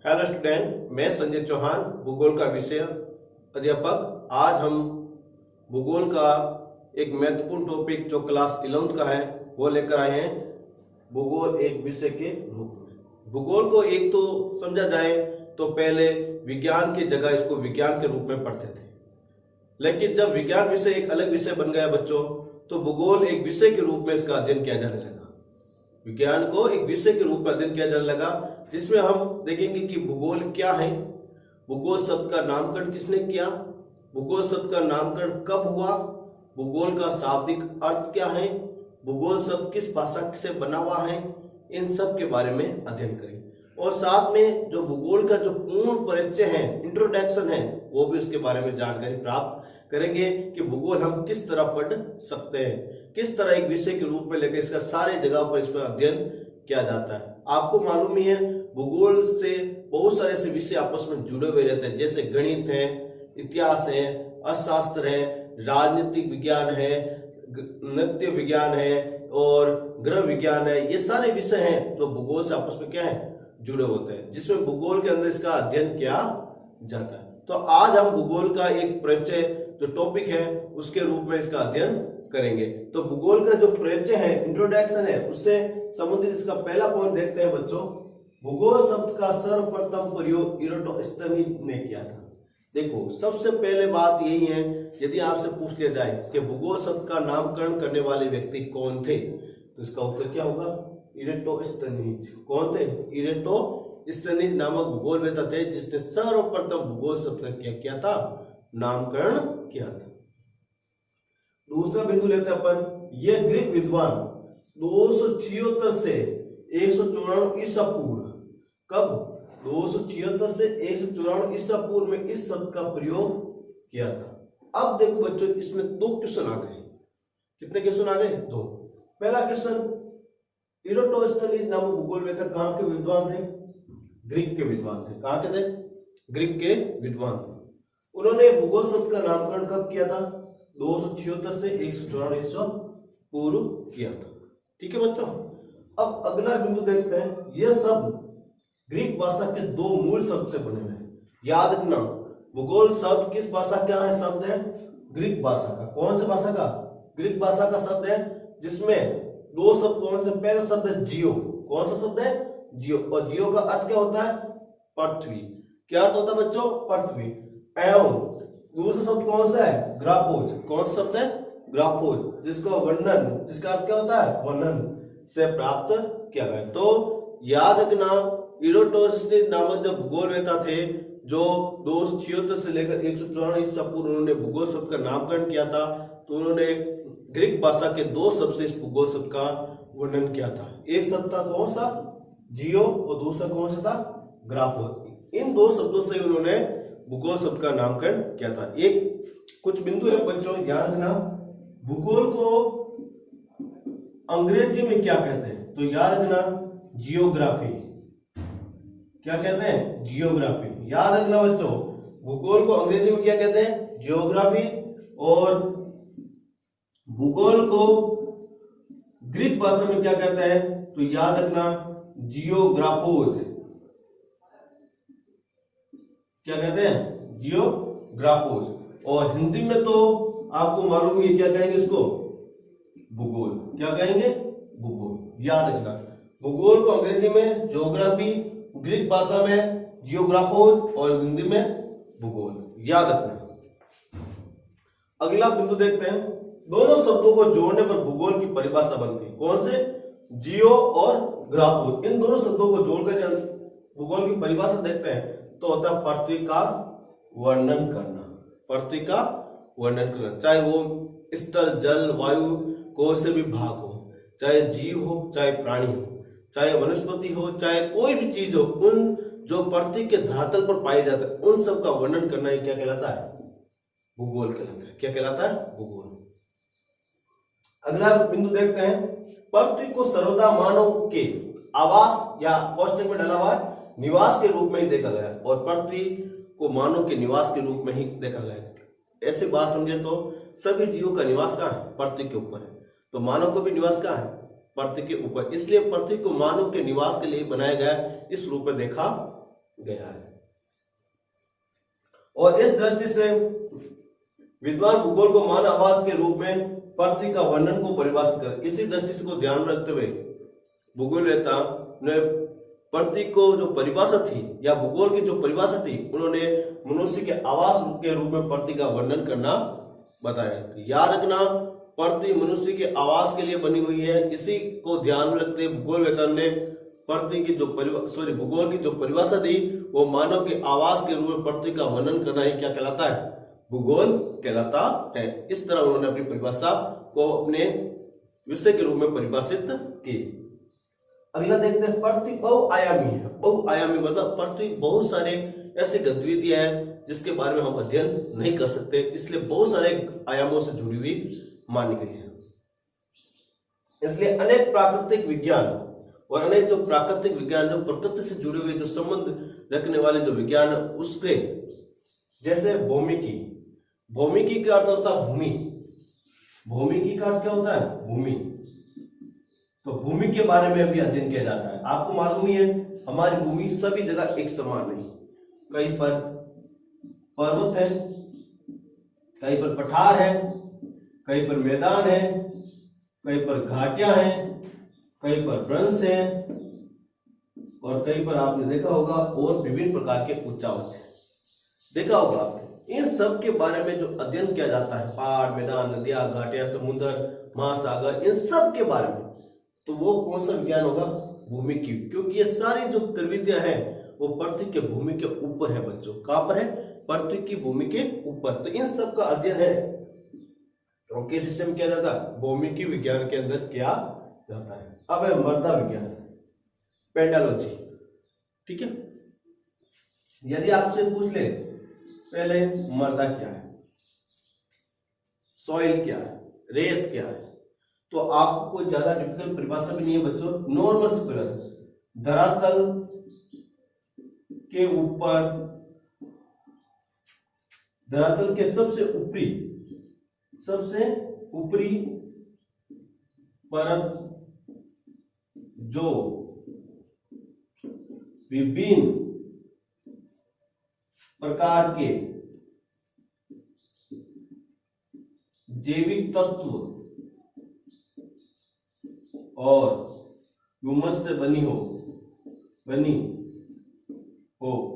Hello student, मैं संजय चौहान, भूगोल का विषय अध्यापक। आज हम भूगोल का एक महत्वपूर्ण टॉपिक जो क्लास 11th का है वो लेकर आए हैं, भूगोल एक विषय के रूप में। भूगोल को एक तो समझा जाए तो पहले विज्ञान की जगह इसको विज्ञान के रूप में पढ़ते थे, लेकिन जब विज्ञान विषय एक अलग विषय बन गया बच्चों, तो भूगोल एक विषय के रूप में इसका अध्ययन किया जाने लगा। विज्ञान को एक विषय के रूप में अध्ययन किया जाने लगा, जिसमें हम देखेंगे कि भूगोल क्या है, भूगोल शब्द का नामकरण किसने किया, भूगोल शब्द का नामकरण कब हुआ, भूगोल का शाब्दिक अर्थ क्या है, भूगोल शब्द किस भाषा से बना हुआ है, इन सब के बारे में अध्ययन करेंगे। और साथ में जो भूगोल का जो पूर्ण परिचय है, इंट्रोडक्शन है, वो भी उसके बारे में जानकारी प्राप्त करेंगे कि भूगोल हम किस तरह पढ़ सकते हैं, किस तरह एक विषय के रूप में लेकर इसका सारे जगह पर इसमें अध्ययन किया जाता है। आपको मालूम ही है भूगोल से बहुत सारे ऐसे विषय आपस में जुड़े हुए रहते हैं, जैसे गणित है, इतिहास है, अर्थशास्त्र है, राजनीतिक विज्ञान है, नृत्य विज्ञान है और ग्रह विज्ञान है। ये सारे विषय हैं जो भूगोल से आपस में क्या है, जुड़े होते हैं, जिसमें भूगोल के अंदर इसका अध्ययन किया जाता है। तो आज हम भूगोल का एक परिचय जो टॉपिक है उसके रूप में इसका अध्ययन करेंगे। तो भूगोल का जो परिचय है, इंट्रोडक्शन है, उससे संबंधित इसका पहला पॉइंट देखते हैं बच्चों। भूगोल शब्द का सर्वप्रथम प्रयोग इराटोस्थेनीज ने किया था। देखो, सबसे पहले बात यही है, यदि आपसे पूछ लिया जाए कि भूगोल शब्द का नामकरण करने वाले व्यक्ति कौन थे, तो इसका उत्तर क्या होगा? इराटोस्थेनीज। कौन थे? इराटोस्थेनीज नामक भूगोलवेत्ता थे, जिसने सर्वप्रथम भूगोल शब्द का क्या किया था? नामकरण किया था। दूसरा बिंदु लेते हैं अपन, ये ग्रीक विद्वान 276 से 194 ईसा पूर्व, कब? 276 से 194 ईसा पूर्व में इस शब्द का प्रयोग किया था। अब देखो बच्चों, इसमें दो क्वेश्चन आ गए। कितने क्वेश्चन आ गए? दो। पहला क्वेश्चन, इराटोस्थेनीज नामक भूगोलवेत्ता कहाँ के विद्वान थे? ग्रीक के विद्वान थे। कहाँ के थे? ग्रीक के विद्वान थे। उन्होंने भूगोल शब्द का नामकरण कब किया था? 276 से 194 ईसा पूर्व किया था। ठीक है बच्चों। अब अगला बिंदु देखते हैं, यह शब्द ग्रीक भाषा के दो मूल शब्द से बने हुए हैं। याद रखना, भूगोल शब्द किस भाषा का है? शब्द है ग्रीक भाषा का। कौन सी भाषा का? ग्रीक भाषा का शब्द है, जिसमें दो शब्द कौन से? पहला शब्द है जियो। कौन सा शब्द है? जियो। और जियो का अर्थ क्या होता है? पृथ्वी। क्या अर्थ होता है बच्चों? पृथ्वी। एवं दूसरा शब्द कौन सा है? ग्राफोज। कौन सा शब्द है? ग्राफोज, जिसका वर्णन, जिसका अर्थ क्या होता है? वर्णन से प्राप्त किया गया। तो याद रखना, इराटोस्थेनीज नामक जब भूगोलवेत्ता थे, जो 276 से लेकर 194 ईसा पूर्व उन्होंने भूगोल शब्द का नामकरण किया था, तो उन्होंने ग्रीक भाषा के दो शब्द से इस भूगोल शब्द का वर्णन किया था। एक शब्द था कौन सा? जियो, और दूसरा कौन सा था? ग्राफोज। इन दो शब्दों से उन्होंने भूगोल शब्द का नामकरण किया था। एक कुछ बिंदु है बच्चों, याद रखना, भूगोल को अंग्रेजी में क्या कहते हैं? तो याद रखना, जियोग्राफी। क्या कहते हैं? जियोग्राफी। याद रखना बच्चों, भूगोल को अंग्रेजी में क्या कहते हैं? जियोग्राफी। और भूगोल को ग्रीक भाषा में क्या कहते हैं? तो याद रखना, जियोग्राफोज। क्या कहते हैं? जियोग्राफोज। और हिंदी में तो आपको मालूम है क्या कहेंगे इसको? भूगोल। क्या कहेंगे? भूगोल। याद रखना, भूगोल को अंग्रेजी में ज्योग्राफी, ग्रीक भाषा में जियोग्राफोज और हिंदी में भूगोल। याद रखना। अगला बिंदु देखते हैं, दोनों शब्दों को जोड़ने पर भूगोल की परिभाषा बनती है। कौन से? जियो और ग्राफोज। इन दोनों शब्दों को जोड़कर भूगोल की परिभाषा देखते हैं तो होता है पृथ्वी का वर्णन करना। पृथ्वी का वर्णन करना, चाहे वो स्थल, जल, वायु कोई से भी भाग हो, चाहे जीव हो, चाहे प्राणी हो, चाहे वनस्पति हो, चाहे कोई भी चीज हो, उन जो पृथ्वी के धरातल पर पाए जाते हैं उन सब का वर्णन करना ही क्या कहलाता है? भूगोल कहलाता है। क्या कहलाता है? भूगोल। अगला बिंदु देखते हैं, पृथ्वी को सर्वदा मानव के आवास या कोष्टक में डाला हुआ निवास के रूप में ही देखा गया, और पृथ्वी को मानव के निवास के रूप में ही देखा गया। ऐसे बात समझे तो सभी जीवों का निवास कहाँ है? पृथ्वी के ऊपर है। तो मानव को भी निवास कहाँ है? पृथ्वी के ऊपर। इसलिए पृथ्वी को मानव के निवास के लिए बनाया गया, इस रूप में देखा गया है। और इस दृष्टि से विद्वान भूगोल को मानव आवास के रूप में पृथ्वी का वर्णन को परिभाषित कर, इसी दृष्टि से को ध्यान रखते हुए भूगोलवेत्ता ने पृथ्वी को जो परिभाषा थी या भूगोल की जो परिभाषा थी, उन्होंने मनुष्य के आवास के रूप में पृथ्वी का वर्णन करना बताया। तो याद रखना, पृथ्वी मनुष्य के आवास के लिए बनी हुई है। इसी को ध्यान में रखते भूगोलवेत्ता ने पृथ्वी की जो भूगोल की जो परिभाषा दी, वो मानव के आवास के रूप में पृथ्वी का वर्णन करना ही क्या कहलाता है? भूगोल कहलाता है। इस तरह उन्होंने अपनी परिभाषा को अपने विषय के रूप में परिभाषित की। अगला देखते हैं, पृथ्वी बहुआयामी है। बहुआयामी मतलब पृथ्वी बहुत सारे ऐसी गतिविधियां हैं जिसके बारे में हम अध्ययन नहीं कर सकते, इसलिए बहुत सारे आयामों से जुड़ी हुई मानी गई है। इसलिए अनेक प्राकृतिक विज्ञान और अनेक जो प्राकृतिक विज्ञान जो प्रकृति से जुड़े हुए जो संबंध रखने वाले जो विज्ञान, उसके जैसे भौमिकी। भौमिकी का अर्थ होता है भूमि। भौमिकी का अर्थ क्या होता है? भूमि। तो भूमि के बारे में भी अध्ययन किया जाता है। आपको मालूम ही है, हमारी भूमि सभी जगह एक समान नहीं, कहीं पर पर्वत है, कहीं पर पठार है, कहीं पर मैदान है, कहीं पर घाटियां हैं, कहीं पर ब्रंश है, और कहीं पर आपने देखा होगा और विभिन्न प्रकार के उच्चावच है, देखा होगा आपने। इन सब के बारे में जो अध्ययन किया जाता है, पहाड़, मैदान, नदियां, घाटियां, समुद्र, महासागर, इन सब के बारे में, तो वो कौन सा विज्ञान होगा? भूमिकी। क्योंकि ये सारी जो गतिविधियां हैं वो पृथ्वी के भूमि के ऊपर है बच्चों। कहां पर है? पृथ्वी की भूमि के ऊपर। तो इन सब का अध्ययन है और किस विषय में किया जाता है? भौमिकी विज्ञान के अंदर किया जाता है। अब है मृदा विज्ञान, पेंडालॉजी। ठीक है, यदि आपसे पूछ ले पहले मृदा क्या है, सॉइल क्या है, रेत क्या है, तो आपको कोई ज्यादा डिफिकल्ट परिभाषा भी नहीं है बच्चों, नॉर्मल से परिभाषा। धरातल के ऊपर, धरातल के सबसे ऊपरी परत जो विभिन्न प्रकार के जैविक तत्व और ह्यूमस से बनी हो,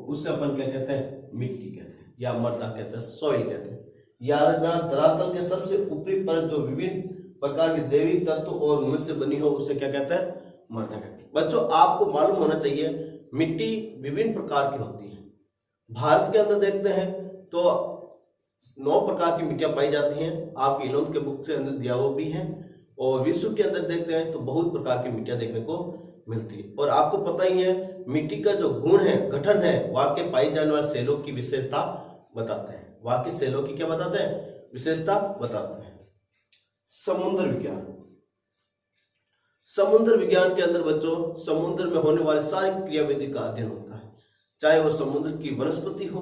उससे अपन क्या कहते हैं? मिट्टी कहते हैं, या मृदा कहते हैं, सॉइल कहते हैं। याद रखना, धरातल के सबसे ऊपरी परत जो विभिन्न प्रकार के जैविक तत्व और ह्यूमस से बनी हो, उसे क्या कहते हैं? मृदा कहते हैं। बच्चों आपको मालूम होना चाहिए, मिट्टी विभिन्न प्रकार की होती है। भारत के अंदर देखते हैं तो 9 प्रकार की मिट्टियां पाई जाती हैं, आपकी 11th के बुक से अंदर दिया वो भी है। और विश्व के अंदर देखते हैं तो बहुत प्रकार की मिट्टियां देखने को मिलती है। और आपको पता ही है, मिट्टी का जो गुण है, गठन है, वहां के पाई जाने वाले सेलों की विशेषता बताते हैं। वहां की सेलों की क्या बताते हैं? विशेषता बताते हैं। समुद्र विज्ञान। समुद्र विज्ञान के अंदर बच्चों समुद्र में होने वाले सारी क्रियाविधि का अध्ययन होता है, चाहे वो समुद्र की वनस्पति हो,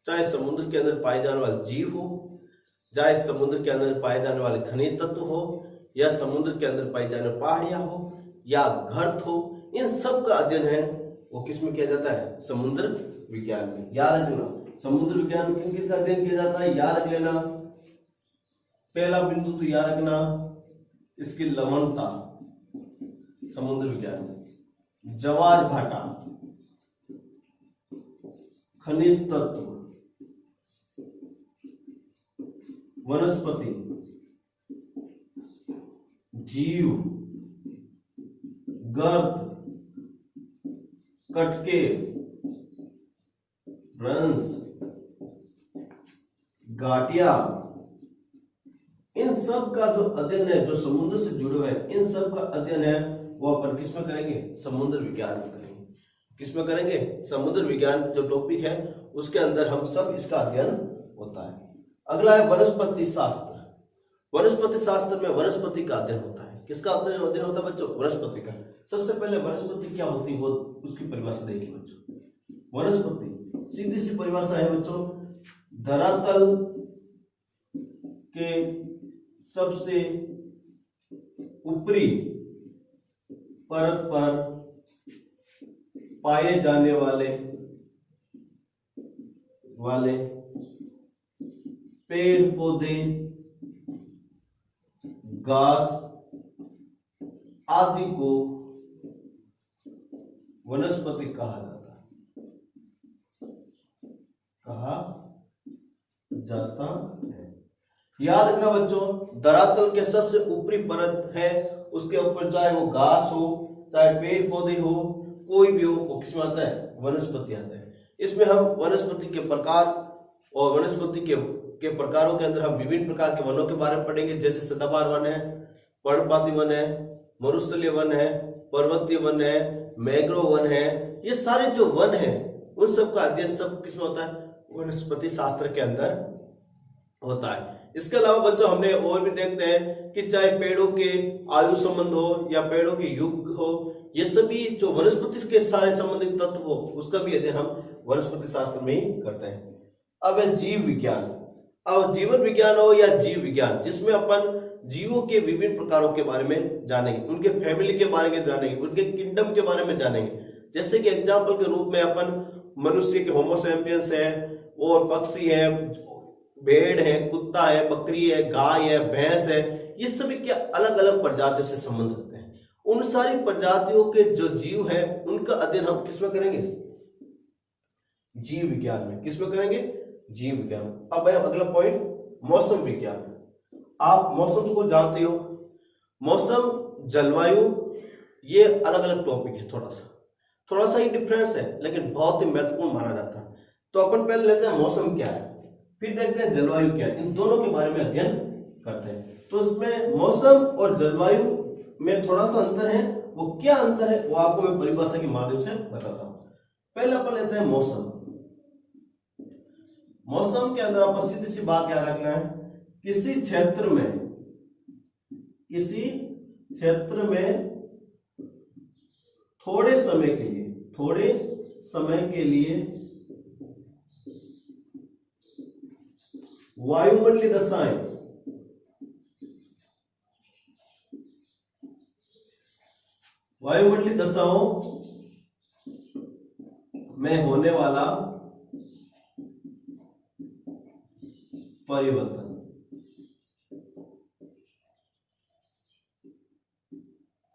चाहे समुद्र के अंदर पाए जाने वाले जीव हो, चाहे समुद्र के अंदर पाए जाने वाले खनिज तत्व हो, या समुद्र के अंदर पाई जाने पहाड़ियां हो या गर्त हो, इन सब का अध्ययन है वो किस में किया जाता है? समुद्र विज्ञान में। याद रखना, समुद्र विज्ञान में किन किन का अध्ययन किया जाता है? याद रख लेना, पहला बिंदु तो याद रखना, इसकी लवणता समुद्र विज्ञान में, ज्वार भाटा, खनिज तत्व, वनस्पति, जीव, गर्त, कटके, ब्रंश, घाटिया, इन सब का जो अध्ययन है, जो समुद्र से जुड़े हुए हैं, इन सब का अध्ययन है वो अपन किसमें करेंगे? समुद्र विज्ञान में करेंगे। किसमें करेंगे? समुद्र विज्ञान जो टॉपिक है उसके अंदर हम सब इसका अध्ययन होता है। अगला है वनस्पति शास्त्र। वनस्पति शास्त्र में वनस्पति का अध्ययन होता है। किसका अध्ययन होता है बच्चों? वनस्पति का। सबसे पहले वनस्पति क्या होती है वो उसकी परिभाषा देखिए बच्चों। वनस्पति सीधी सी परिभाषा है बच्चों, धरातल के सबसे ऊपरी परत पर पाए जाने वाले वाले पेड़ पौधे, घास आदि को वनस्पति कहा जाता है। याद रखना बच्चों, धरातल के सबसे ऊपरी परत है, उसके ऊपर चाहे वो घास हो, चाहे पेड़ पौधे हो, कोई भी हो, वो किसमें आता है? वनस्पति आता है। इसमें हम वनस्पति के प्रकार और वनस्पति के प्रकारों के अंदर हम विभिन्न प्रकार के वनों के बारे में पढ़ेंगे, जैसे सदाबहार वन है, पर्णपाती वन है, मरुस्थलीय वन है, पर्वतीय वन है, मैंग्रोव वन है। ये सारे जो वन है उन सब का अध्ययन सब किसमें होता है? वनस्पति शास्त्र के अंदर होता है। इसके अलावा बच्चों हमने और भी देखते हैं कि चाहे पेड़ों के आयु संबंध हो या पेड़ों के युग हो, ये सभी जो वनस्पति के सारे संबंधित तत्व हो उसका भी अध्ययन हम वनस्पति शास्त्र में ही करते हैं। अब है जीव विज्ञान। अब जीवन विज्ञान हो या जीव विज्ञान, जिसमें अपन जीवों के विभिन्न प्रकारों के बारे में जानेंगे, उनके फैमिली के बारे में जानेंगे, उनके किंगडम के बारे में जानेंगे। जैसे कि एग्जाम्पल के रूप में अपन मनुष्य के होमो सैपियंस है, और पक्षी है, भेड़ है, कुत्ता है, बकरी है, गाय है, भैंस है, ये सभी क्या अलग अलग प्रजातियों से संबंध रखते हैं। उन सारी प्रजातियों के जो जीव है उनका अध्ययन हम किसमें करेंगे? जीव विज्ञान में। किसमें करेंगे? जीव विज्ञान। अब है अगला पॉइंट, मौसम विज्ञान। आप मौसम को जानते हो, मौसम, जलवायु, ये अलग अलग टॉपिक है, थोड़ा सा ही डिफरेंस है, लेकिन बहुत ही महत्वपूर्ण माना जाता है। तो अपन पहले लेते हैं मौसम क्या है, फिर देखते हैं जलवायु क्या है। इन दोनों के बारे में अध्ययन करते हैं। तो इसमें मौसम और जलवायु में थोड़ा सा अंतर है। वो क्या अंतर है वो आपको मैं परिभाषा के माध्यम से बताता हूं। पहले अपन लेते हैं मौसम। मौसम के अंदर आपको सीधी सी बात याद रखना है, किसी क्षेत्र में थोड़े समय के लिए वायुमंडलीय दशाओं में होने वाला परिवर्तन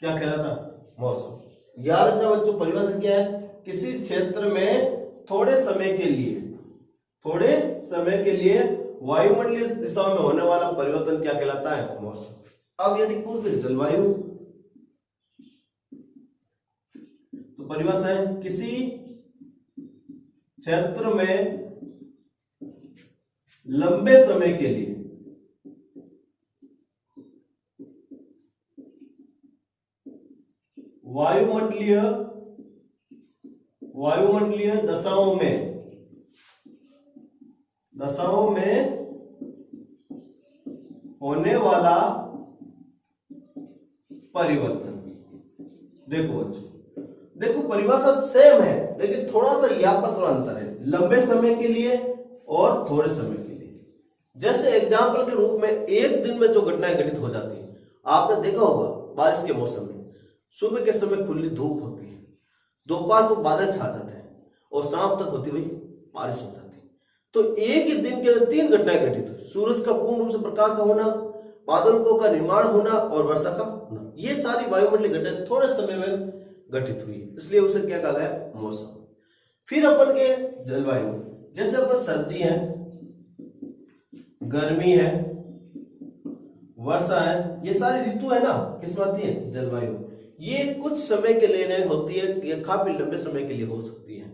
क्या कहलाता? मौसम। याद रखना बच्चों, परिभाषा क्या है? किसी क्षेत्र में थोड़े समय के लिए वायुमंडलीय दिशाओं में होने वाला परिवर्तन क्या कहलाता है? मौसम। अब यदि पूछ ले जलवायु, तो परिभाषा है किसी क्षेत्र में लंबे समय के लिए वायुमंडलीय दशाओं में होने वाला परिवर्तन। देखो बच्चों, देखो परिभाषा सेम है, लेकिन थोड़ा सा यहाँ पर थोड़ा अंतर है, लंबे समय के लिए और थोड़े समय के लिए। जैसे एग्जाम्पल के रूप में एक दिन में जो घटनाएं घटित हो जाती है, आपने देखा होगा बारिश के मौसम में सुबह के समय खुली धूप होती है, दोपहर को बादल छा जाते हैं और शाम तक होती हुई बारिश हो जाती है। तो एक ही दिन के अंदर 3 घटनाएं घटित हुई, सूरज का पूर्ण रूप से प्रकाश का होना, बादलों का निर्माण होना और वर्षा का होना। ये सारी वायुमंडलीय घटनाएं थोड़े समय में घटित हुई, इसलिए उसे क्या कहा गया? मौसम। फिर अपन के जलवायु, जैसे अपन सर्दी है, गर्मी है, वर्षा है, ये सारी ऋतु है ना, किसमें आती है? जलवायु। ये कुछ समय के लिए होती है, ये काफी लंबे समय के लिए हो सकती है।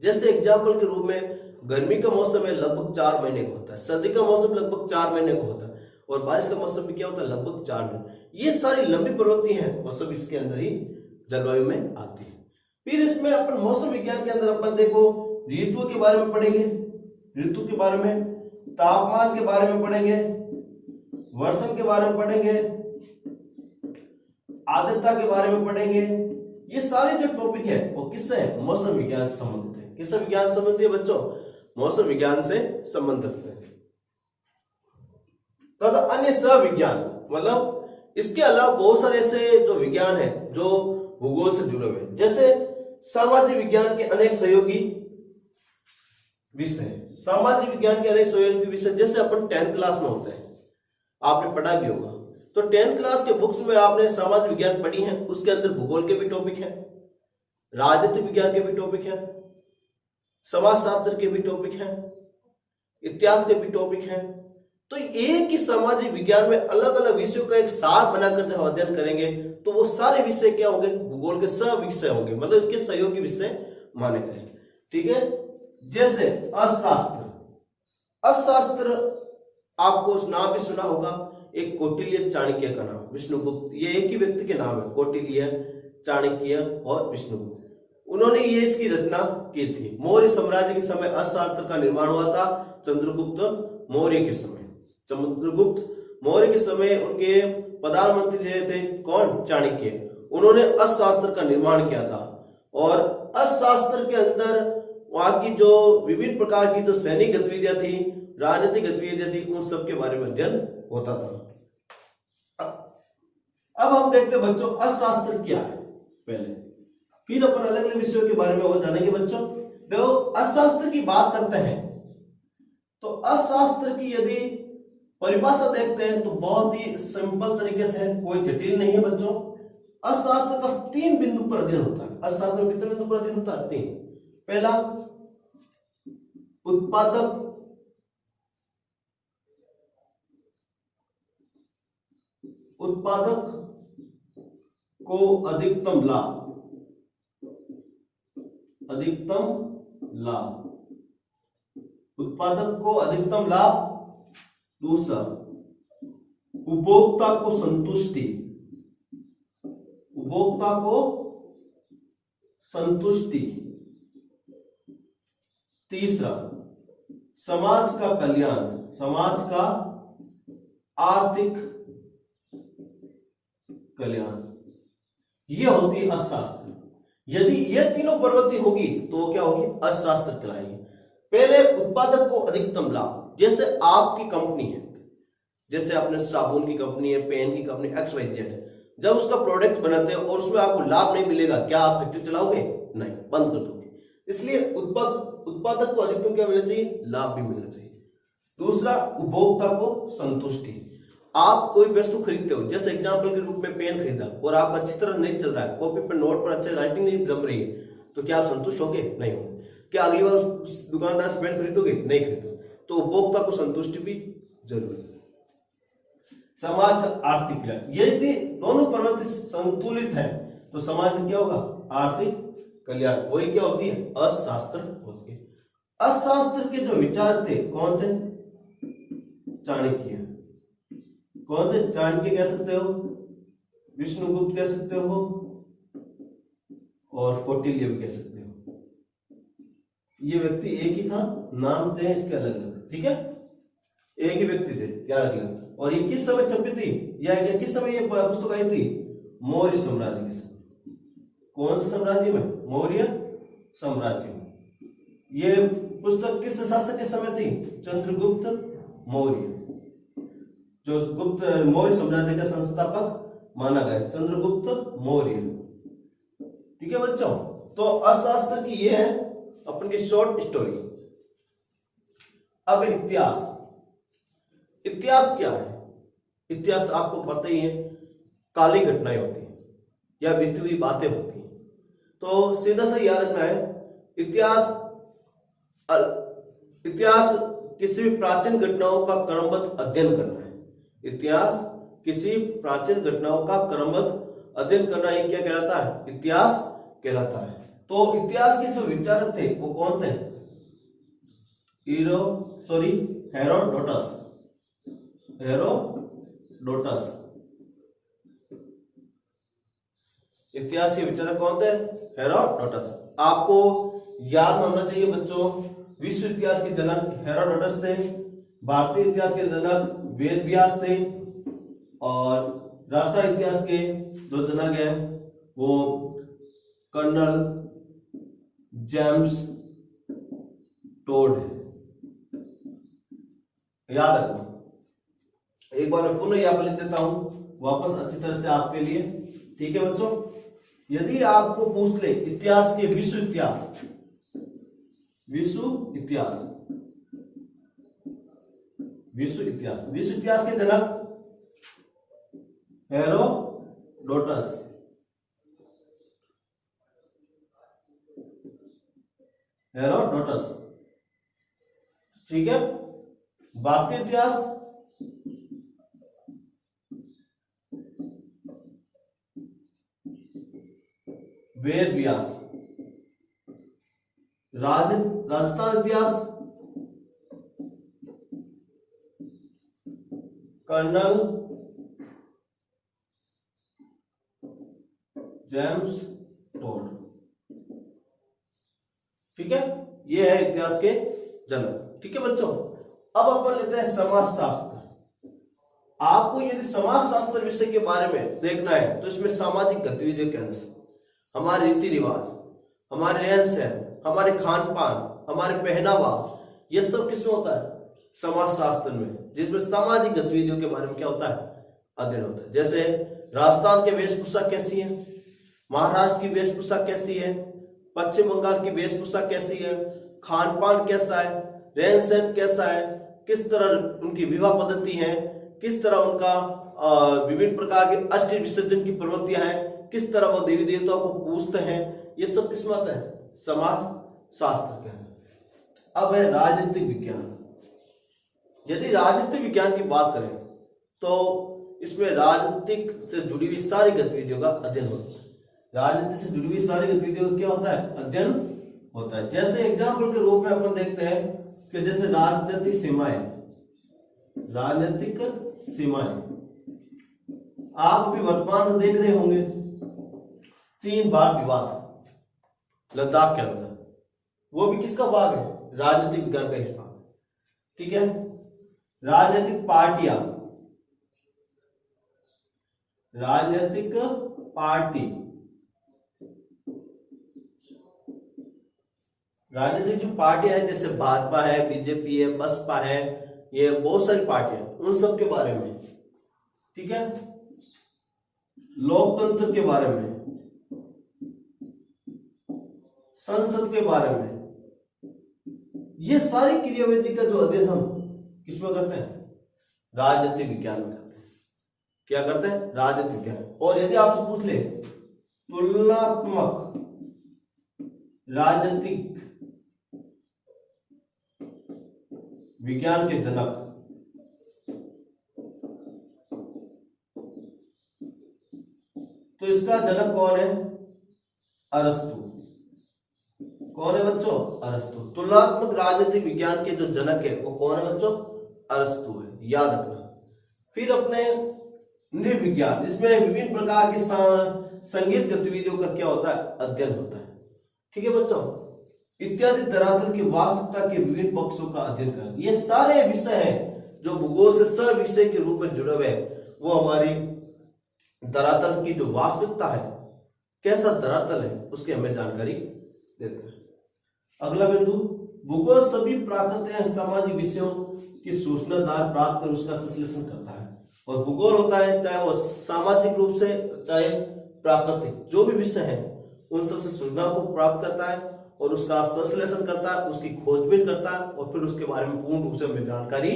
जैसे एग्जाम्पल के रूप में गर्मी का मौसम है लगभग 4 महीने का होता है, सर्दी का मौसम लगभग 4 महीने का होता है, और बारिश का मौसम भी क्या होता है? लगभग 4 महीने। ये सारी लंबी प्रवृत्ति है, वो सब इसके अंदर ही जलवायु में आती है। फिर इसमें अपन मौसम विज्ञान के अंदर अपन देखो ऋतुओं के बारे में पढ़ेंगे, ऋतु के बारे में, तापमान के बारे में पढ़ेंगे, वर्षण के बारे में पढ़ेंगे, आर्द्रता के बारे में पढ़ेंगे। ये सारे जो टॉपिक है वो किससे है? मौसम विज्ञान से संबंधित है। किससे विज्ञान से संबंधित है बच्चों? मौसम विज्ञान से संबंध रखते हैं। तथा अन्य सविज्ञान, मतलब इसके अलावा बहुत सारे ऐसे जो विज्ञान है जो भूगोल से जुड़े हुए हैं। जैसे सामाजिक विज्ञान के अनेक सहयोगी विषय। सामाजिक विज्ञान के अनेक सहयोगी विषय, जैसे अपन 10th क्लास में होते हैं, आपने पढ़ा भी होगा। तो 10th क्लास के बुक्स में आपने सामाजिक विज्ञान पढ़ी है, उसके अंदर भूगोल के भी टॉपिक हैं, राजनीतिक विज्ञान के भी टॉपिक हैं, समाजशास्त्र के भी टॉपिक हैं, इतिहास के भी टॉपिक हैं। तो एक ही सामाजिक विज्ञान में अलग अलग विषयों का एक सार बनाकर जब अध्ययन करेंगे तो वो सारे विषय क्या होंगे, भूगोल के सब विषय होंगे, मतलब इसके सहयोगी विषय माने गए। ठीक है, जैसे अर्थशास्त्र। अर्थशास्त्र आपको नाम भी सुना होगा, एक कौटिल्य चाणक्य का नाम, विष्णुगुप्त, ये एक ही व्यक्ति के नाम है, कौटिल्य, चाणक्य और विष्णुगुप्त। उन्होंने ये इसकी रचना की थी। मौर्य साम्राज्य के समय अर्थशास्त्र का निर्माण हुआ था चंद्रगुप्त मौर्य के समय। चंद्रगुप्त मौर्य के समय उनके प्रधानमंत्री रहे थे कौन, चाणक्य। उन्होंने अर्थशास्त्र का निर्माण किया था और अर्थशास्त्र के अंदर वहां की जो विभिन्न प्रकार की जो सैनिक गतिविधियां थी, राजनीतिक गतिविधियां थी, उन सब के बारे में अध्ययन होता था। अब हम देखते हैं बच्चों अर्थशास्त्र क्या है पहले, फिर अपन अलग अलग विषयों के बारे में और जानेंगे। बच्चों देखो, अर्थशास्त्र की बात करते हैं तो अर्थशास्त्र की यदि परिभाषा देखते हैं तो बहुत ही सिंपल तरीके से, कोई जटिल नहीं है बच्चों। अर्थशास्त्र का 3 बिंदु पर अध्ययन होता है। अर्थशास्त्र में कितने बिंदु पर अध्ययन होता है? 3। पहला, उत्पादक को अधिकतम लाभ, उत्पादक को अधिकतम लाभ। दूसरा, उपभोक्ता को संतुष्टि, तीसरा, समाज का कल्याण, समाज का आर्थिक कल्याण। ये होती है अर्थशास्त्र। यदि ये तीनों प्रवृत्ति होगी तो वो क्या होगी, अर्थशास्त्र कहलाएगी। पहले उत्पादक को अधिकतम लाभ, जैसे आपकी कंपनी है, जैसे आपने साबुन की कंपनी है, पेन की कंपनी XYZ है, जब उसका प्रोडक्ट बनाते हैं और उसमें आपको लाभ नहीं मिलेगा, क्या आप फैक्ट्री चलाओगे? नहीं, बंद कर दोगे। इसलिए उत्पादक को अधिकतम क्या मिलना चाहिए, लाभ भी मिलना चाहिए। दूसरा, उपभोक्ता को संतुष्टि। आप कोई वस्तु खरीदते हो, जैसे एग्जांपल के रूप में पेन खरीदा और आप अच्छी तरह नहीं चल रहा है, कॉपी पर नोट पर अच्छे राइटिंग नहीं जम रही है, तो क्या आप संतुष्ट होगे? नहीं होंगे। क्या अगली बार उस दुकानदार से पेन खरीदोगे? नहीं खरीदोगे। तो उपभोक्ता को संतुष्टि भी जरूरी है। समाज का आर्थिक कल्याण, यदि दोनों प्रवृत्ति संतुलित है तो समाज में क्या होगा, आर्थिक कल्याण। वही क्या होती है, अर्थशास्त्र होती है। अर्थशास्त्र के जो विचारक थे कौन थे? चाणक्य। कौन थे? चाणक्य कह सकते हो, विष्णुगुप्त कह सकते हो और कौटिल्य भी कह सकते हो। ये व्यक्ति एक ही था, नाम थे इसके अलग अलग, ठीक है, एक ही व्यक्ति थे, ध्यान रखना। और ये किस समय छपी थी, या किस समय ये पुस्तक आई थी? मौर्य साम्राज्य के समय। कौन से साम्राज्य में? मौर्य साम्राज्य में। ये पुस्तक किस शासक के समय थी? चंद्रगुप्त मौर्य, जो गुप्त मौर्य साम्राज्य का संस्थापक माना गया, चंद्रगुप्त मौर्य। ठीक है बच्चों, तो अर्थशास्त्र की ये है अपन की शॉर्ट स्टोरी। अब इतिहास। इतिहास क्या है? इतिहास आपको पता ही है, काली घटनाएं होती हैं या बीती हुई बातें होती हैं। तो सीधा सा याद रखना है, इतिहास किसी भी प्राचीन घटनाओं का क्रमबद्ध अध्ययन करना है। इतिहास किसी प्राचीन घटनाओं का क्रमबद्ध अध्ययन करना ही क्या कहलाता है? इतिहास कहलाता है। तो इतिहास के जो विचारक थे वो कौन थे? हेरोडोटस। इतिहास के विचारक कौन थे? हेरोडोटस। आपको याद होना चाहिए बच्चों, विश्व इतिहास के जनक हेरोडोटस थे, भारतीय इतिहास के जनक वेद व्यास थे, और राष्ट्रीय इतिहास के जो जनक है वो कर्नल जेम्स टोड है। याद रखना। एक बार मैं पुनः यहाँ पर लिख देता हूं वापस अच्छी तरह से आपके लिए, ठीक है बच्चों। यदि आपको पूछ ले इतिहास के विश्व इतिहास, विश्व इतिहास। विश्व इतिहास, विश्व इतिहास के जनक हेरोडोटस। हेरोडोटस, ठीक है। भारतीय इतिहास, वेद व्यास। राजस्थान इतिहास, कर्नल जेम्स टोड, ठीक है। ये है इतिहास के जनक, ठीक है बच्चों। अब अपन लेते हैं समाजशास्त्र। आपको यदि समाजशास्त्र विषय के बारे में देखना है तो इसमें सामाजिक गतिविधियों के अनुसार हमारे रीति रिवाज, हमारे रहन सहन, हमारे खान पान, हमारे पहनावा, ये सब किसमें होता है? समाजशास्त्र में, जिसमें सामाजिक गतिविधियों के बारे में क्या होता है? अध्ययन होता है। जैसे राजस्थान की वेशभूषा कैसी है, महाराष्ट्र की वेशभूषा कैसी है, पश्चिम बंगाल की वेशभूषा कैसी है, खान पान कैसा है, रहन सहन कैसा है, किस तरह उनकी विवाह पद्धति है, किस तरह उनका विभिन्न प्रकार के अष्ट विसर्जन की प्रवृत्तियां हैं, किस तरह वो देवी देवताओं को पूजते हैं, ये सब किसमें आता है? समाज शास्त्र के अंदर। अब है राजनीतिक विज्ञान। यदि राजनीतिक विज्ञान की बात करें तो इसमें राजनीतिक से जुड़ी हुई सारी गतिविधियों का अध्ययन होता है। राजनीति से जुड़ी हुई सारी गतिविधियों का क्या होता है? अध्ययन होता है। जैसे एग्जाम्पल के रूप में अपन देखते हैं कि जैसे राजनीतिक सीमाएं, राजनीतिक सीमाएं आप अभी वर्तमान में देख रहे होंगे। चीन भारत विवाद लद्दाख के अंदर, वो भी किसका भाग है? राजनीतिक विज्ञान का एक भाग, ठीक है। राजनीतिक पार्टियां, राजनीतिक पार्टी, राजनीतिक जो पार्टियां है जैसे भाजपा है, बीजेपी है, बसपा है, ये बहुत सारी पार्टियां, उन सब के बारे में, ठीक है। लोकतंत्र के बारे में, संसद के बारे में, ये सारी क्रियाविधि का जो अध्ययन हम किसमें करते हैं? राजनीतिक विज्ञान में करते हैं। क्या करते हैं? राजनीतिक विज्ञान। और यदि आपसे पूछ ले तुलनात्मक राजनीतिक विज्ञान के जनक, तो इसका जनक कौन है? अरस्तु। कौन है बच्चों? अरस्तु। तुलनात्मक राजनीतिक विज्ञान के जो जनक है वो कौन है बच्चों? अरस्तु है, याद रखना। फिर अपने नृविज्ञान, जिसमें विभिन्न प्रकार की संगीत गतिविधियों का क्या होता है? अध्ययन होता है, ठीक है बच्चों। इत्यादि धरातल की वास्तविकता के विभिन्न पक्षों का अध्ययन करना, ये सारे विषय हैं जो भूगोल से सह विषय के रूप में जुड़े हुए हैं। वो हमारी धरातल की जो वास्तविकता है, कैसा धरातल है, उसकी हमें जानकारी देता है। अगला बिंदु, भूगोल सभी प्राकृतिक एवं सामाजिक विषयों की सूचना प्राप्त कर उसका संश्लेषण करता है। और भूगोल होता है, चाहे वो सामाजिक रूप से चाहे प्राकृतिक, जो भी विषय है उन सबसे सूचना को प्राप्त करता है और उसका संश्लेषण करता है, उसकी खोजबीन करता है और फिर उसके बारे में पूर्ण रूप से हमें जानकारी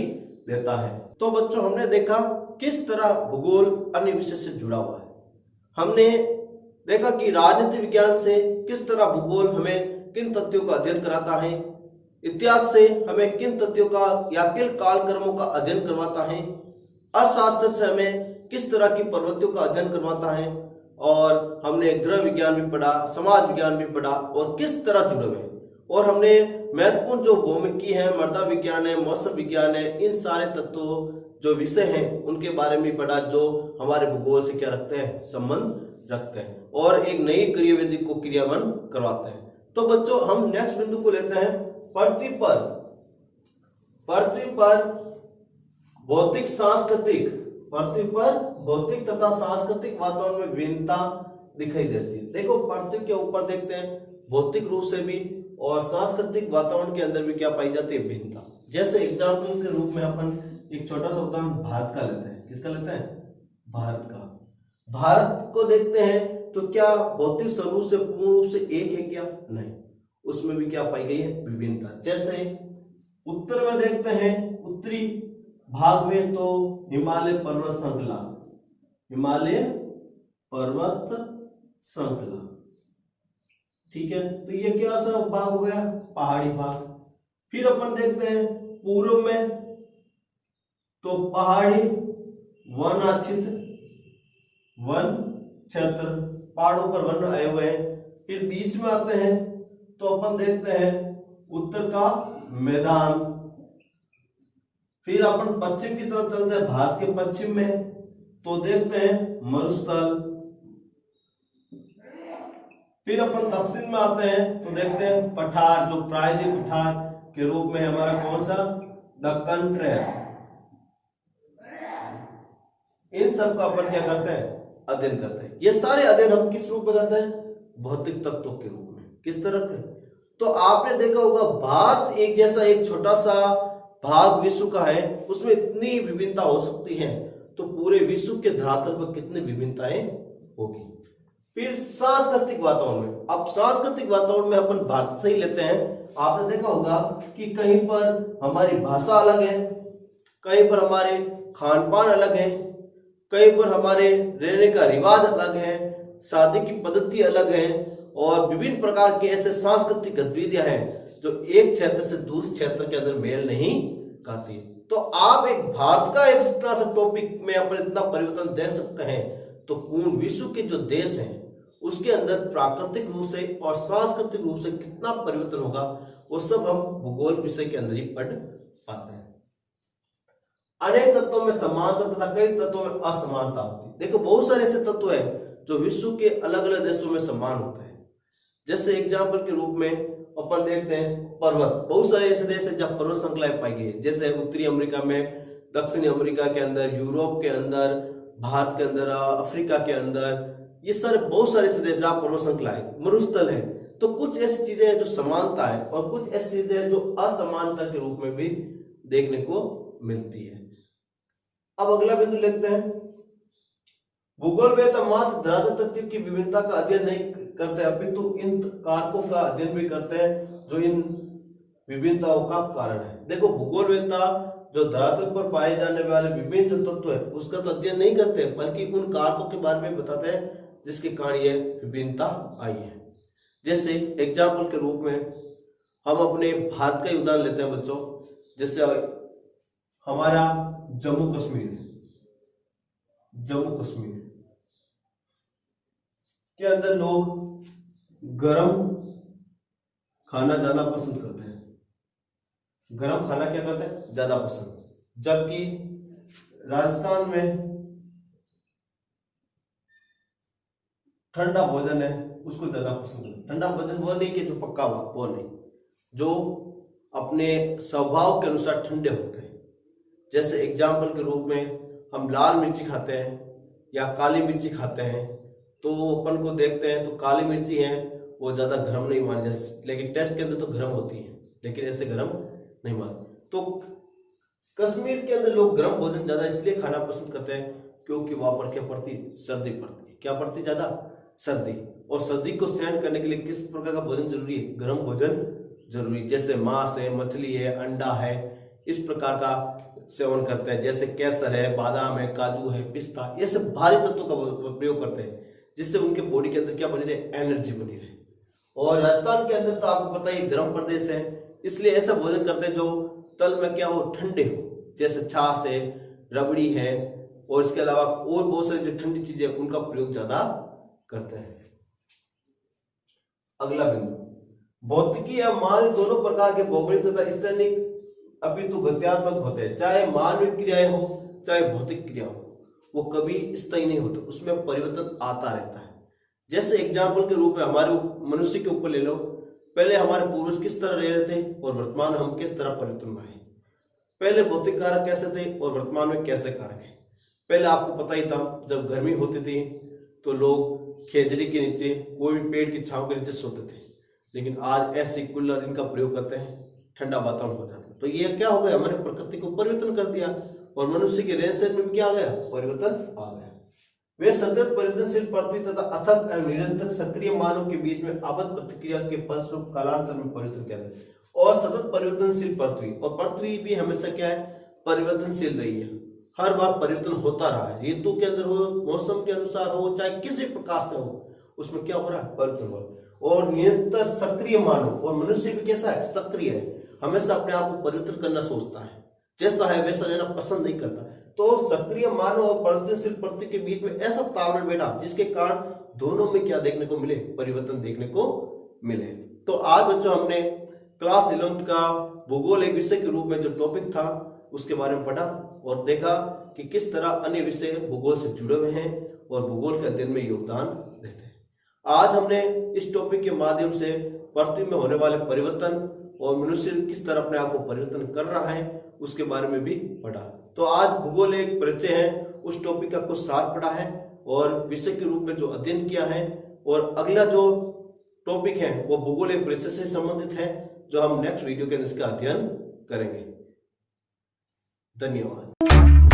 देता है। तो बच्चों, हमने देखा किस तरह भूगोल अन्य विषय से जुड़ा हुआ है। हमने देखा कि राजनीति विज्ञान से किस तरह भूगोल हमें किन तथ्यों का अध्ययन कराता है, इतिहास से हमें किन तथ्यों का या किन कालक्रमों का अध्ययन करवाता है, अर्थशास्त्र से हमें किस तरह की प्रवृत्तियों का अध्ययन करवाता है, और हमने ग्रह विज्ञान भी पढ़ा, समाज विज्ञान भी पढ़ा और किस तरह जुड़े हुए हैं। और हमने महत्वपूर्ण जो भौमिकी है, मृदा विज्ञान है, मौसम विज्ञान है, इन सारे तत्वों जो विषय हैं उनके बारे में पढ़ा जो हमारे भूगोल से क्या रखते हैं? संबंध रखते हैं और एक नई क्रियाविधि को क्रियान्वयन करवाते हैं। तो बच्चों, हम नेक्स्ट बिंदु को लेते हैं पृथ्वी पर भौतिक सांस्कृतिक, पृथ्वी पर भौतिक तथा सांस्कृतिक वातावरण में भिन्नता दिखाई देती है। देखो, पृथ्वी के ऊपर देखते हैं भौतिक रूप से भी और सांस्कृतिक वातावरण के अंदर भी क्या पाई जाती है? भिन्नता। जैसे एग्जाम्पल के रूप में अपन एक छोटा सा उदाहरण भारत का लेते हैं। किसका लेते हैं? भारत का। भारत को देखते हैं तो क्या भौतिक स्वरूप से पूर्ण रूप से एक है क्या? नहीं। उसमें भी क्या पाई गई है, विभिन्नता। जैसे उत्तर में देखते हैं, उत्तरी भाग में तो हिमालय पर्वत श्रृंखला, हिमालय पर्वत श्रृंखला, ठीक है, तो ये क्या सा भाग हो गया, पहाड़ी भाग। फिर अपन देखते हैं पूर्व में तो पहाड़ी वन आच्छित वन क्षेत्र, पहाड़ों पर वन आए हुए हैं। फिर बीच में आते हैं तो अपन देखते हैं उत्तर का मैदान। फिर अपन पश्चिम की तरफ चलते हैं, भारत के पश्चिम में तो देखते हैं मरुस्थल। फिर अपन दक्षिण में आते हैं तो देखते हैं पठार, जो प्रायद्वीप पठार के रूप में हमारा कौन सा, दक्कन ट्रेल। इन सब का अपन क्या करते हैं, अध्ययन करते हैं। ये सारे अध्ययन हम किस रूप में करते हैं, भौतिक तत्वों के रूप में। किस तरह के, तो आपने देखा होगा भारत एक जैसा एक छोटा सा भाग विश्व का है, उसमें इतनी विभिन्नता हो सकती है, तो पूरे विश्व के धरातल पर कितनी विभिन्नताएं होगी। फिर सांस्कृतिक वातावरण में, अब सांस्कृतिक वातावरण में अपन भारत से ही लेते हैं। आपने देखा होगा कि कहीं पर हमारी भाषा अलग है, कहीं पर हमारे खान पान अलग है, कहीं पर हमारे रहने का रिवाज अलग है, शादी की पद्धति अलग है, और विभिन्न प्रकार के ऐसे सांस्कृतिक गतिविधियां हैं जो एक क्षेत्र से दूसरे क्षेत्र के अंदर मेल नहीं खाती। तो आप एक भारत का एक इतना सा टॉपिक में अपन इतना परिवर्तन देख सकते हैं, तो पूर्ण विश्व के जो देश हैं उसके अंदर प्राकृतिक रूप से और सांस्कृतिक रूप से कितना परिवर्तन होगा, वो सब हम भूगोल विषय के अंदर ही पढ़ पाते हैं। अनेक तत्वों में समानता तथा कई तत्वों में असमानता होती है। देखो बहुत सारे ऐसे तत्व हैं जो विश्व के अलग अलग देशों में समान होते हैं। जैसे एग्जाम्पल के रूप में अपन देखते हैं पर्वत, बहुत सारे ऐसे देश हैं जहाँ पर्वत श्रृंखलाएं पाई गई है। जैसे उत्तरी अमेरिका में, दक्षिणी अमेरिका के अंदर, यूरोप के अंदर, भारत के अंदर, अफ्रीका के अंदर, ये सारे बहुत सारे ऐसे देश जहाँ पर्वत श्रृंखलाएं, मरुस्थल है। तो कुछ ऐसी चीजें हैं जो समानता है और कुछ ऐसी चीजें हैं जो असमानता के रूप में भी देखने को मिलती है। अब अगला बिंदु लेते हैं, भूगोल में तो मात्र धरातल तत्व की विभिन्नता का अध्ययन नहीं करते, अपितु इन कारकों का अध्ययन भी करते हैं जो इन विभिन्नताओं का कारण है। देखो भूगोलवेत्ता जो धरातल पर पाए जाने वाले विभिन्न तत्व है उसका तो अध्ययन नहीं करते, बल्कि उन कारकों के बारे में बताते हैं जिसके कारण ये विभिन्नता आई है। जैसे एग्जाम्पल के रूप में हम अपने भारत का ही उदाहरण लेते हैं बच्चों। जैसे हमारा जम्मू कश्मीर के अंदर लोग गरम खाना ज्यादा पसंद करते हैं, गरम खाना क्या करते हैं, ज्यादा पसंद, जबकि राजस्थान में ठंडा भोजन है उसको ज्यादा पसंद है। ठंडा भोजन वो नहीं कि जो पक्का हुआ, वो नहीं, जो अपने स्वभाव के अनुसार ठंडे होते हैं। जैसे एग्जाम्पल के रूप में हम लाल मिर्ची खाते हैं या काली मिर्ची खाते हैं, तो अपन को देखते हैं तो काली मिर्ची है वो ज्यादा गर्म नहीं मानी जाती, लेकिन टेस्ट के अंदर तो गर्म होती है, लेकिन ऐसे गर्म नहीं मानी। तो कश्मीर के अंदर लोग गर्म भोजन ज्यादा इसलिए खाना पसंद करते हैं क्योंकि वहां पर क्या पड़ती, सर्दी पड़ती है। क्या पड़ती, ज्यादा सर्दी, और सर्दी को सहन करने के लिए किस प्रकार का भोजन जरूरी है, गर्म भोजन जरूरी। जैसे मांस है, मछली है, अंडा है, इस प्रकार का सेवन करते हैं। जैसे केसर है, बादाम है, काजू है, पिस्ता, ये सब भारी तत्वों का प्रयोग करते हैं जिससे उनके बॉडी के अंदर क्या बनी रहे, एनर्जी बनी रहे। और राजस्थान के अंदर तो आपको पता ही गर्म प्रदेश है, इसलिए ऐसा भोजन करते हैं जो तल में क्या हो, ठंडे हो। जैसे छाछ है, रबड़ी है, और इसके अलावा और बहुत सारी जो ठंडी चीजें उनका प्रयोग ज्यादा करते हैं। अगला बिंदु, भौतिकी या मानव दोनों प्रकार के भौगोलिक तथा स्थैतिक अपितु गत्यात्मक होते हैं। चाहे मानविक क्रियाएं हो चाहे भौतिक क्रिया हो, वो कभी स्थायी नहीं होता, उसमें परिवर्तन आता रहता है। जैसे एग्जाम्पल के रूप में हमारे मनुष्य के ऊपर ले लो, पहले हमारे पूर्वज किस तरह रह रहे थे और वर्तमान हम किस तरह परिवर्तन आए। पहले भौतिक कारक कैसे थे और वर्तमान में कैसे कारक है। पहले आपको पता ही था, जब गर्मी होती थी तो लोग खेजड़ी के नीचे, कोई भी पेड़ की छांव के नीचे सोते थे, लेकिन आज ऐसे कूलर इनका प्रयोग करते हैं, ठंडा वातावरण हो जाता है। तो ये क्या हो गया, हमारे प्रकृति को परिवर्तन कर दिया और मनुष्य के रहन सहन में क्या आ गया, परिवर्तन आ गया। वे सतत परिवर्तनशील पृथ्वी तथा अथक एवं निरंतर सक्रिय मानव के बीच में आबद्ध प्रतिक्रिया के फलस्वरूप कालांतर में परिवर्तन किया है। और सतत परिवर्तनशील पृथ्वी, और पृथ्वी भी हमेशा क्या है, परिवर्तनशील रही है, हर बार परिवर्तन होता रहा है, ऋतु के अंदर हो, मौसम के अनुसार हो, चाहे किसी प्रकार से हो, उसमें क्या हो रहा है, परिवर्तन हो रहा है। और निरंतर सक्रिय मानव, और मनुष्य भी कैसा है, सक्रिय है, हमेशा अपने आप को परिवर्तन करना सोचता है, जैसा है वैसा रहना पसंद नहीं करता। तो सक्रिय मानव और परिवर्तनशील पृथ्वी के बीच में ऐसा तालमेल बैठा जिसके कारण दोनों में क्या देखने को मिले, परिवर्तन देखने को मिले। तो आज बच्चों हमने क्लास 11th का भूगोल एक विषय के रूप में जो टॉपिक था उसके बारे में पढ़ा और देखा कि किस तरह अन्य विषय भूगोल से जुड़े हुए हैं और भूगोल के अध्ययन में योगदान देते हैं। आज हमने इस टॉपिक के माध्यम से पृथ्वी में होने वाले परिवर्तन और मनुष्य किस तरह अपने आप को परिवर्तन कर रहा है उसके बारे में भी पढ़ा। तो आज भूगोल एक परिचय है, उस टॉपिक का कुछ सार पढ़ा है और विषय के रूप में जो अध्ययन किया है, और अगला जो टॉपिक है वो भूगोल एक परिचय से संबंधित है जो हम नेक्स्ट वीडियो के अंदर इसका अध्ययन करेंगे। धन्यवाद।